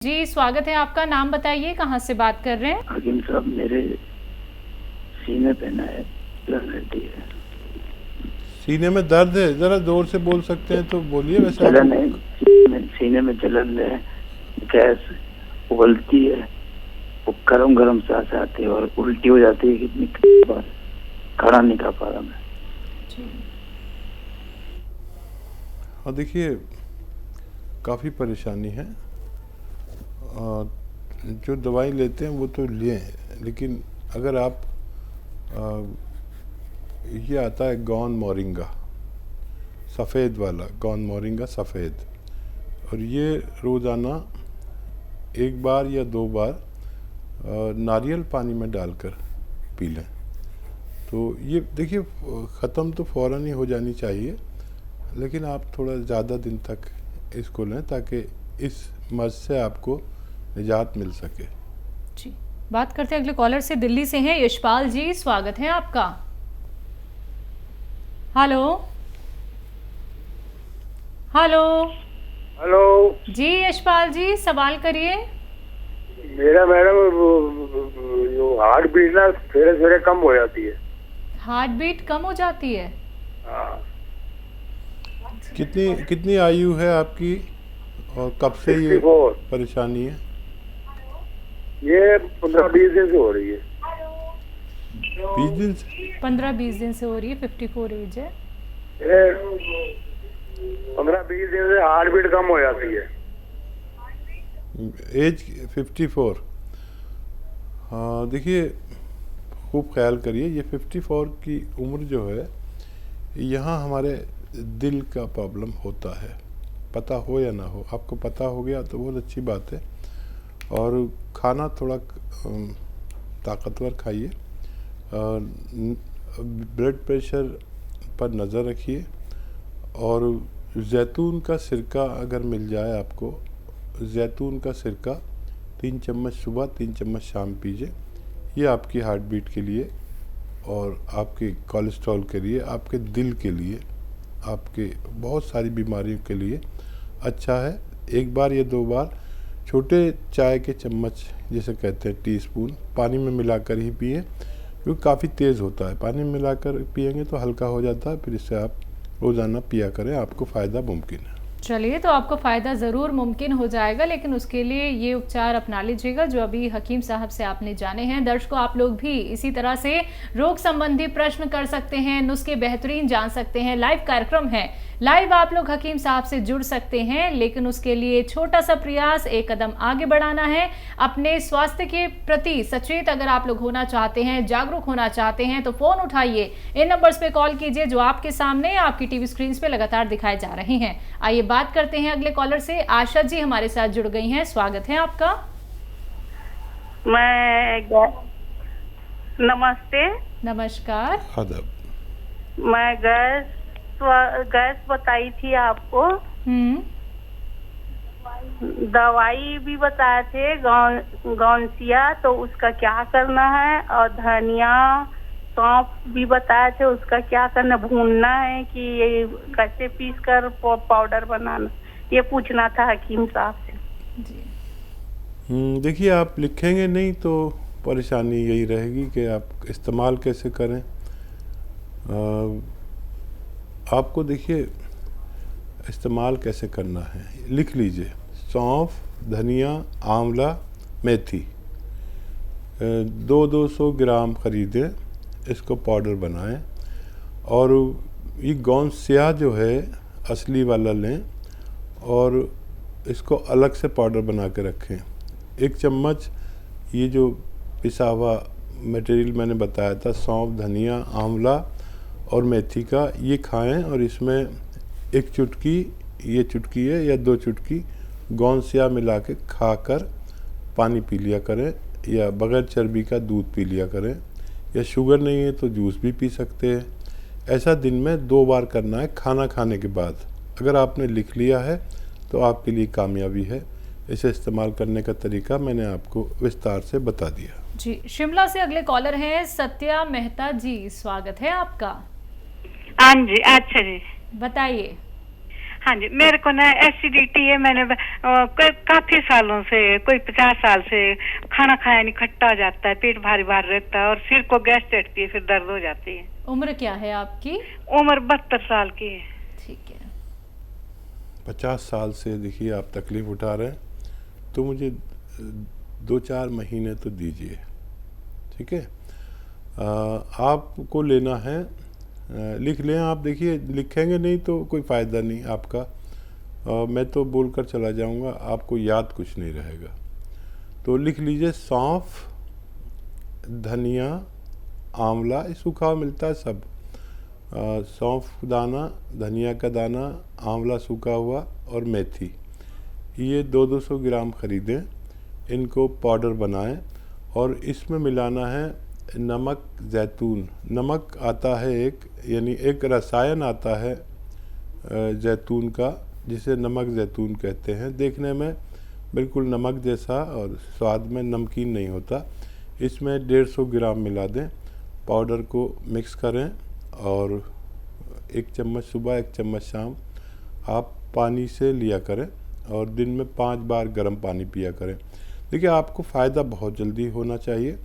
जी, स्वागत है आपका। नाम बताइए, कहाँ से बात कर रहे हैं? हकीम साहब, मेरे सीने पे ना है जलन रहती है। सीने में दर्द है? जरा जोर से बोल सकते हैं तो बोलिए। वैसे जलन है, सीने में जलन है, गैस उबलती है, वो गरम गरम सांस आती है और उल्टी हो जाती है। कितनी बार खड़ा नहीं कर पा रहा मैं। हाँ, देखिए काफ़ी परेशानी है। जो दवाई लेते हैं वो तो लें, लेकिन अगर आप ये आता है गौन मोरिंगा सफ़ेद वाला, गौन मोरिंगा सफ़ेद, और ये रोज़ाना 1 बार या 2 बार नारियल पानी में डालकर पी लें। तो ये देखिए ख़त्म तो फ़ौरन ही हो जानी चाहिए, लेकिन आप थोड़ा ज़्यादा दिन तक इसको लें ताकि इस मर्ज़ से आपको निजात मिल सके। जी, बात करते हैं अगले कॉलर से। दिल्ली से हैं यशपाल जी, स्वागत है आपका। हेलो हेलो हेलो जी, यशपाल जी सवाल करिए। मेरा मैडम हार्ट बीट ना सवेरे सवेरे कम हो जाती है। हार्ट बीट कम हो जाती है? हाँ। कितनी आयु है आपकी और कब से ये 64। परेशानी है? ये 15-20 दिन से हो रही है। 20 दिन से? 15-20 दिन से हो रही है। 54 एज है। 15-20 दिन से हार्ट बीट कम हो जाती है। एज 54? हाँ, देखिए खूब ख्याल करिए। ये 54 की उम्र जो है, यहाँ हमारे दिल का प्रॉब्लम होता है। पता हो या ना हो, आपको पता हो गया तो बहुत अच्छी बात है। और खाना थोड़ा ताकतवर खाइए, ब्लड प्रेशर पर नज़र रखिए, और जैतून का सिरका अगर मिल जाए आपको, जैतून का सिरका 3 चम्मच सुबह 3 चम्मच शाम पीजिए। ये आपकी हार्ट बीट के लिए और आपके कोलेस्ट्रॉल के लिए, आपके दिल के लिए, आपके बहुत सारी बीमारियों के लिए अच्छा है। 1 बार या 2 बार छोटे चाय के चम्मच, जिसे कहते हैं टीस्पून, पानी में मिलाकर ही पिए, क्योंकि काफ़ी तेज़ होता है। पानी में मिलाकर पिएंगे तो हल्का हो जाता है। फिर इससे आप रोज़ाना पिया करें, आपको फ़ायदा मुमकिन है। चलिए, तो आपको फ़ायदा ज़रूर मुमकिन हो जाएगा, लेकिन उसके लिए ये उपचार अपना लीजिएगा जो अभी हकीम साहब से आपने जाने हैं। दर्शकों, आप लोग भी इसी तरह से रोग संबंधी प्रश्न कर सकते हैं, नुस्खे बेहतरीन जान सकते हैं। लाइव कार्यक्रम है, लाइव आप लोग हकीम साहब से जुड़ सकते हैं, लेकिन उसके लिए छोटा सा प्रयास, एक कदम आगे बढ़ाना है। अपने स्वास्थ्य के प्रति सचेत अगर आप लोग होना चाहते हैं, जागरूक होना चाहते हैं, तो फ़ोन उठाइए, इन नंबर्स पे कॉल कीजिए जो आपके सामने आपकी टीवी स्क्रीन पे लगातार दिखाए जा रहे हैं। आइए बात करते हैं अगले कॉलर से। आशा जी हमारे साथ जुड़ गई हैं, स्वागत है आपका। नमस्ते। नमस्कार। आदाब। मैं गैस बताई थी आपको। दवाई भी बताए थे गौनसिया, तो उसका क्या करना है, और धनिया सौंफ भी बताए थे, उसका क्या करना, भूनना है कि ये कैसे पीस कर पाउडर बनाना, ये पूछना था हकीम साहब से। देखिए, आप लिखेंगे नहीं तो परेशानी यही रहेगी कि आप इस्तेमाल कैसे करें। आपको देखिए इस्तेमाल कैसे करना है, लिख लीजिए। सौंफ, धनिया, आंवला, मेथी 200-200 ग्राम ख़रीदें, इसको पाउडर बनाएं। और ये गोंद स्याह जो है असली वाला लें और इसको अलग से पाउडर बना के रखें। 1 चम्मच ये जो पिसा हुआ मटेरियल मैंने बताया था, सौंफ, धनिया, आंवला और मेथी का, ये खाएं। और इसमें 1 चुटकी, ये चुटकी है या 2 चुटकी गोंद स्याह मिला के खाकर पानी पी लिया करें, या बग़ैर चर्बी का दूध पी लिया करें, या शुगर नहीं है तो जूस भी पी सकते हैं। ऐसा दिन में 2 बार करना है, खाना खाने के बाद। अगर आपने लिख लिया है तो आपके लिए कामयाबी है। इसे इस्तेमाल करने का तरीका मैंने आपको विस्तार से बता दिया। जी, शिमला से अगले कॉलर हैं सत्या मेहता जी, स्वागत है आपका। हाँ जी, अच्छा जी, बताइए। हाँ जी, मेरे को ना एसिडिटी है। मैंने काफी सालों से, कोई 50 साल से खाना खाया नहीं, खट्टा हो जाता है, पेट भारी भारी रहता है और सिर को गैस चढ़ती है, फिर दर्द हो जाती है। उम्र क्या है आपकी? उम्र 72 साल की है। ठीक है। 50 साल से देखिए आप तकलीफ उठा रहे हैं, तो मुझे 2-4 महीने तो दीजिए, ठीक है। आपको लेना है, लिख लें आप। देखिए लिखेंगे नहीं तो कोई फ़ायदा नहीं आपका, मैं तो बोलकर चला जाऊंगा, आपको याद कुछ नहीं रहेगा। तो लिख लीजिए सौंफ, धनिया, आंवला, सूखा हुआ मिलता है सब, सौंफ दाना, धनिया का दाना, आंवला सूखा हुआ और मेथी, ये 200 ग्राम ख़रीदें। इनको पाउडर बनाएं और इसमें मिलाना है नमक जैतून। नमक आता है एक, यानी एक रसायन आता है जैतून का, जिसे नमक जैतून कहते हैं। देखने में बिल्कुल नमक जैसा और स्वाद में नमकीन नहीं होता। इसमें 150 ग्राम मिला दें, पाउडर को मिक्स करें और 1 चम्मच सुबह 1 चम्मच शाम आप पानी से लिया करें और दिन में 5 बार गर्म पानी पिया करें। देखिए आपको फ़ायदा बहुत जल्दी होना चाहिए,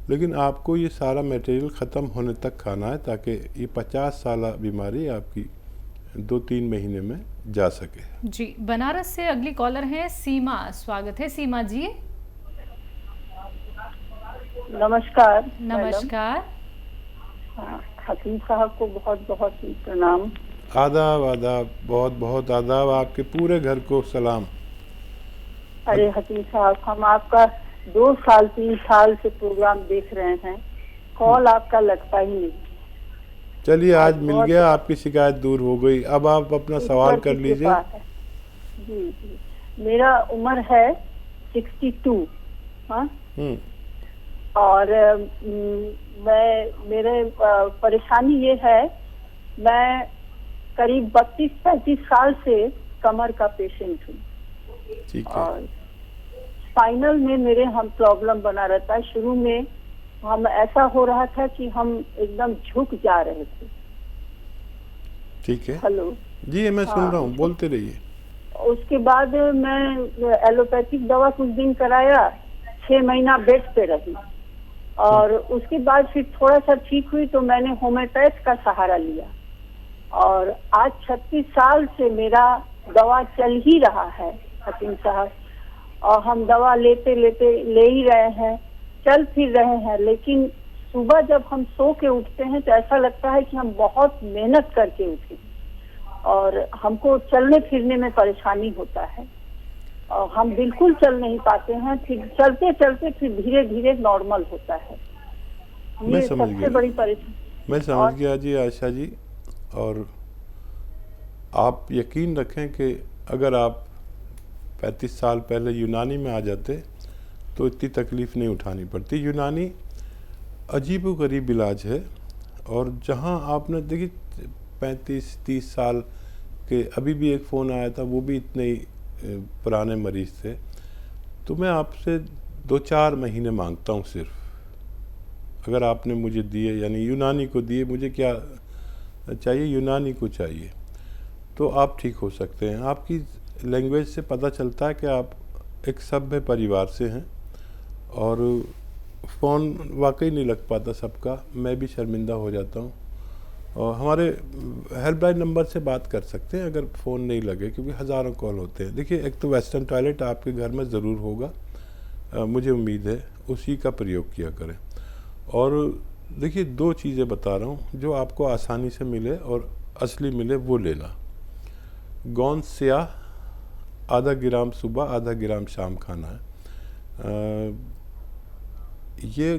लेकिन आपको ये सारा मटेरियल ख़त्म होने तक खाना है ताकि ये 50 साल बीमारी आपकी 2-3 महीने में जा सके। जी, बनारस से अगली कॉलर हैं सीमा। स्वागत है सीमा जी। नमस्कार। नमस्कार। हकीम साहब को बहुत बहुत प्रणाम। आदाब आदाब, बहुत बहुत आदाब, आपके पूरे घर को सलाम। अरे हकीम साहब, हम आपका 2 साल 3 साल से प्रोग्राम देख रहे हैं, कॉल आपका लगता ही नहीं। चलिए आज मिल गया, आपकी शिकायत दूर हो गई। अब आप अपना सवाल कर लीजिए। जी जी, मेरा उम्र है 62। हाँ, और मेरे परेशानी ये है, मैं करीब 32-35 साल से कमर का पेशेंट हूँ। ठीक है। और स्पाइनल में मेरे हम प्रॉब्लम बना रहता है। शुरू में हम ऐसा हो रहा था कि हम एकदम झुक जा रहे थे। ठीक है। हेलो जी, मैं सुन रहा हूँ, बोलते रहिए। उसके बाद मैं एलोपैथिक दवा कुछ दिन कराया, 6 महीना बेड पे रही और उसके बाद फिर थोड़ा सा ठीक हुई तो मैंने होम्योपैथ का सहारा लिया और आज 36 साल से मेरा दवा चल ही रहा है हकीम साहब। और हम दवा लेते लेते ले ही रहे हैं, चल फिर रहे हैं, लेकिन सुबह जब हम सो के उठते हैं तो ऐसा लगता है कि हम बहुत मेहनत करके उठे और हमको चलने फिरने में परेशानी होता है और हम बिल्कुल चल नहीं पाते हैं। फिर चलते चलते फिर धीरे धीरे नॉर्मल होता है। ये सबसे बड़ी परेशानी। मैं समझ गया जी आशा जी, और आप यकीन रखें कि अगर आप 35 साल पहले यूनानी में आ जाते तो इतनी तकलीफ़ नहीं उठानी पड़ती। यूनानी अजीबोगरीब इलाज है, और जहां आपने देखिए 35-30 साल के, अभी भी एक फ़ोन आया था, वो भी इतने ही पुराने मरीज़ थे। तो मैं आपसे 2-4 महीने मांगता हूँ सिर्फ। अगर आपने मुझे दिए, यानी यूनानी को दिए, मुझे क्या चाहिए, यूनानी को चाहिए, तो आप ठीक हो सकते हैं। आपकी लैंग्वेज से पता चलता है कि आप एक सभ्य परिवार से हैं, और फ़ोन वाकई नहीं लग पाता सबका, मैं भी शर्मिंदा हो जाता हूँ। और हमारे हेल्पलाइन नंबर से बात कर सकते हैं अगर फ़ोन नहीं लगे, क्योंकि हज़ारों कॉल होते हैं। देखिए एक तो वेस्टर्न टॉयलेट आपके घर में ज़रूर होगा, मुझे उम्मीद है, उसी का प्रयोग किया करें। और देखिए 2 चीज़ें बता रहा हूँ जो आपको आसानी से मिले और असली मिले, वो लेना। गोंद स्याह आधा ग्राम सुबह, आधा ग्राम शाम खाना है। ये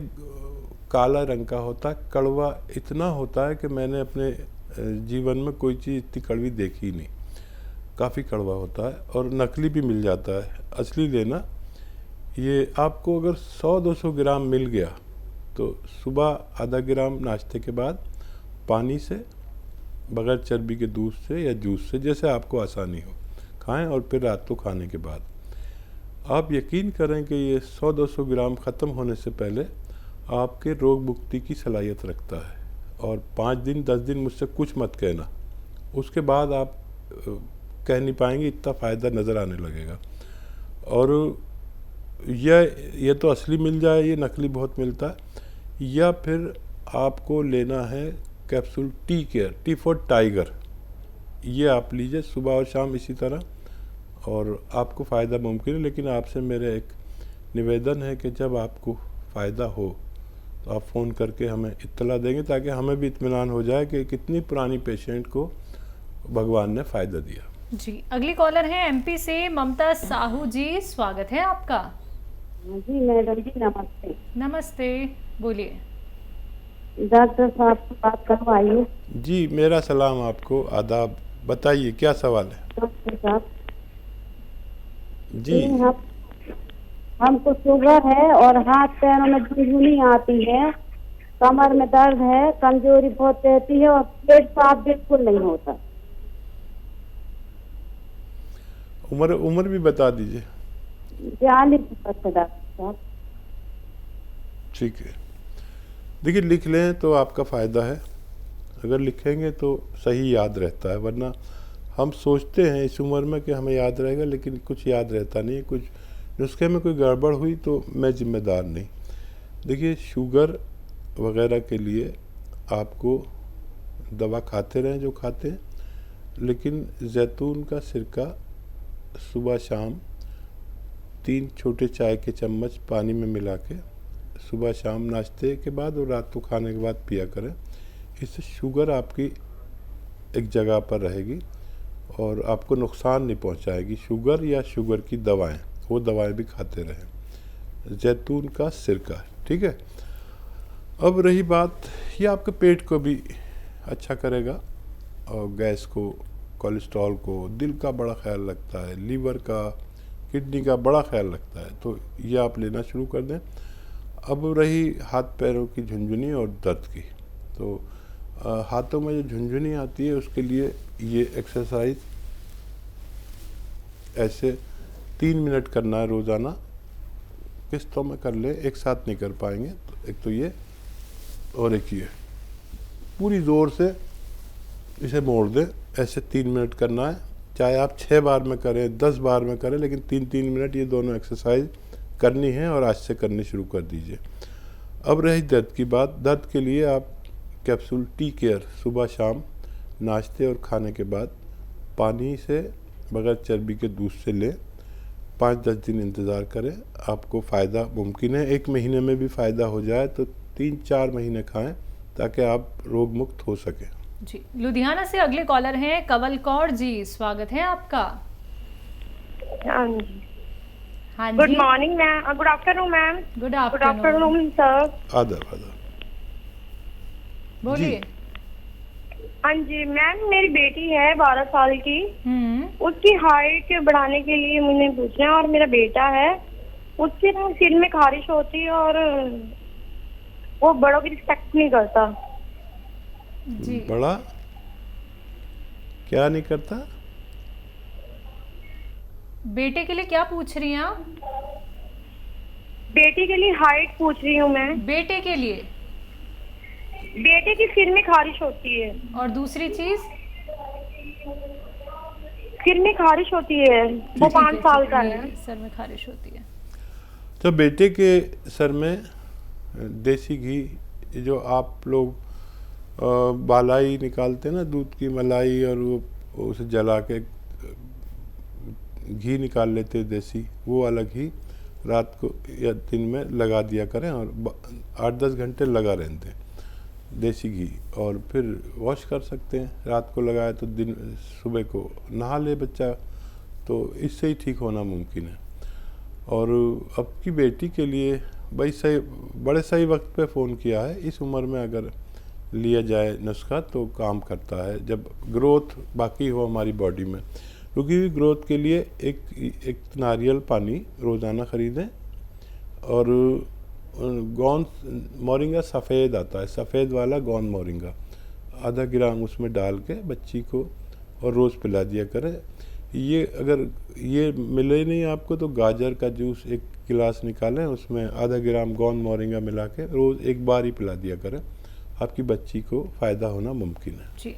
काला रंग का होता है, कड़वा इतना होता है कि मैंने अपने जीवन में कोई चीज़ इतनी कड़वी देखी नहीं। काफ़ी कड़वा होता है और नकली भी मिल जाता है, असली लेना। ये आपको अगर 100-200 ग्राम मिल गया तो सुबह आधा ग्राम नाश्ते के बाद पानी से, बग़ैर चर्बी के दूध से या जूस से, जैसे आपको आसानी हो, खाएं। और फिर रात को खाने के बाद आप यकीन करें कि ये 100-200 ग्राम ख़त्म होने से पहले आपके रोग मुक्ति की सलाहियत रखता है। और 5 दिन 10 दिन मुझसे कुछ मत कहना, उसके बाद आप कह नहीं पाएंगे, इतना फ़ायदा नज़र आने लगेगा। और यह तो असली मिल जाए, ये नकली बहुत मिलता है। या फिर आपको लेना है capsule tea care, T for tiger, ये आप लीजिए सुबह और शाम इसी तरह, और आपको फ़ायदा मुमकिन है। लेकिन आपसे मेरा एक निवेदन है कि जब आपको फ़ायदा हो तो आप फ़ोन करके हमें इत्तला देंगे, ताकि हमें भी इत्मीनान हो जाए कि कितनी पुरानी पेशेंट को भगवान ने फ़ायदा दिया। जी, अगली कॉलर है एमपी से ममता साहू जी, स्वागत है आपका। जी मैडम जी नमस्ते। नमस्ते, बोलिए। डॉक्टर साहब से बात करवाइए। जी, मेरा सलाम आपको, आदाब। बताइए क्या सवाल है? डॉक्टर साहब जी, हमको शुगर है और हाथ पैरों में झुनझुनी आती है, कमर में दर्द है, कमजोरी बहुत रहती है और पेट साफ बिल्कुल नहीं होता। उम्र भी बता दीजिए। 42 डॉक्टर साहब। ठीक है, देखिए लिख लें तो आपका फ़ायदा है, अगर लिखेंगे तो सही याद रहता है, वरना हम सोचते हैं इस उम्र में कि हमें याद रहेगा, लेकिन कुछ याद रहता नहीं है। कुछ नुस्खे में कोई गड़बड़ हुई तो मैं जिम्मेदार नहीं। देखिए, शुगर वगैरह के लिए आपको दवा खाते रहें जो खाते हैं, लेकिन जैतून का सिरका सुबह शाम 3 छोटे चाय के चम्मच पानी में मिला के सुबह शाम नाश्ते के बाद और रात को खाने के बाद पिया करें। इससे शुगर आपकी एक जगह पर रहेगी और आपको नुकसान नहीं पहुंचाएगी। शुगर या शुगर की दवाएं, वो दवाएं भी खाते रहें। जैतून का सिरका, ठीक है। अब रही बात, ये आपके पेट को भी अच्छा करेगा और गैस को, कोलेस्ट्रॉल को, दिल का बड़ा ख्याल रखता है, लीवर का, किडनी का बड़ा ख्याल रखता है, तो ये आप लेना शुरू कर दें। अब रही हाथ पैरों की झुनझुनी और दर्द की, तो हाथों में जो झुनझुनी आती है उसके लिए ये एक्सरसाइज ऐसे 3 मिनट करना है रोज़ाना, किस्तों में कर ले, एक साथ नहीं कर पाएंगे। तो एक तो ये और एक ये, पूरी ज़ोर से इसे मोड़ दें, ऐसे 3 मिनट करना है। चाहे आप 6 बार में करें, 10 बार में करें, लेकिन 3-3 मिनट ये दोनों एक्सरसाइज करनी है और आज से करनी शुरू कर दीजिए। अब रही दर्द की बात, दर्द के लिए आप कैप्सूल टी केयर सुबह शाम नाश्ते और खाने के बाद पानी से बगैर चर्बी के दूध से लें। 5-10 दिन इंतज़ार करें, आपको फ़ायदा मुमकिन है। 1 महीने में भी फ़ायदा हो जाए तो 3-4 महीने खाएं, ताकि आप रोग मुक्त हो सकें। जी, लुधियाना से अगले कॉलर हैं कंवल कौर जी, स्वागत है आपका। हाँ जी, हाँ जी, good morning ma'am, good afternoon ma'am. Good good afternoon sir. आदर बोलिए। हाँ जी मैम, मेरी बेटी है 12 साल की, उसकी हाइट बढ़ाने के लिए मुझे पूछना है, और मेरा बेटा है, उसके ना सिर में खारिश होती है और वो बड़ों की रिस्पेक्ट नहीं करता। जी, बड़ा क्या नहीं करता? बेटे के लिए क्या पूछ रही हैं आप? बेटी के लिए हाइट पूछ रही हूँ मैं। बेटे के लिए? बेटे की सिर में खारिश होती है। और दूसरी चीज? सिर में खारिश होती है, वो 5 साल का है। सर में खारिश होती है। तो बेटे के सर में देसी घी, जो आप लोग बालाई निकालते हैं ना, दूध की मलाई, और वो उसे जला के घी निकाल लेते हैं देसी, वो अलग ही रात को या दिन में लगा दिया करें और 8-10 घंटे लगा रहते हैं देसी घी, और फिर वॉश कर सकते हैं। रात को लगाए तो दिन सुबह को नहा ले बच्चा, तो इससे ही ठीक होना मुमकिन है। और अब की बेटी के लिए भाई बड़े सही वक्त पे फ़ोन किया है। इस उम्र में अगर लिया जाए नुस्खा तो काम करता है, जब ग्रोथ बाकी हो हमारी बॉडी में। रुकी हुई ग्रोथ के लिए एक नारियल पानी रोज़ाना ख़रीदें, और गोंद मोरिंगा सफ़ेद आता है, सफ़ेद वाला गोंद मोरिंगा आधा ग्राम उसमें डाल के बच्ची को और रोज़ पिला दिया करें। ये अगर ये मिले नहीं आपको तो गाजर का जूस 1 गिलास निकालें, उसमें आधा ग्राम गोंद मोरिंगा मिला के रोज़ 1 बार ही पिला दिया करें, आपकी बच्ची को फ़ायदा होना मुमकिन है। जी,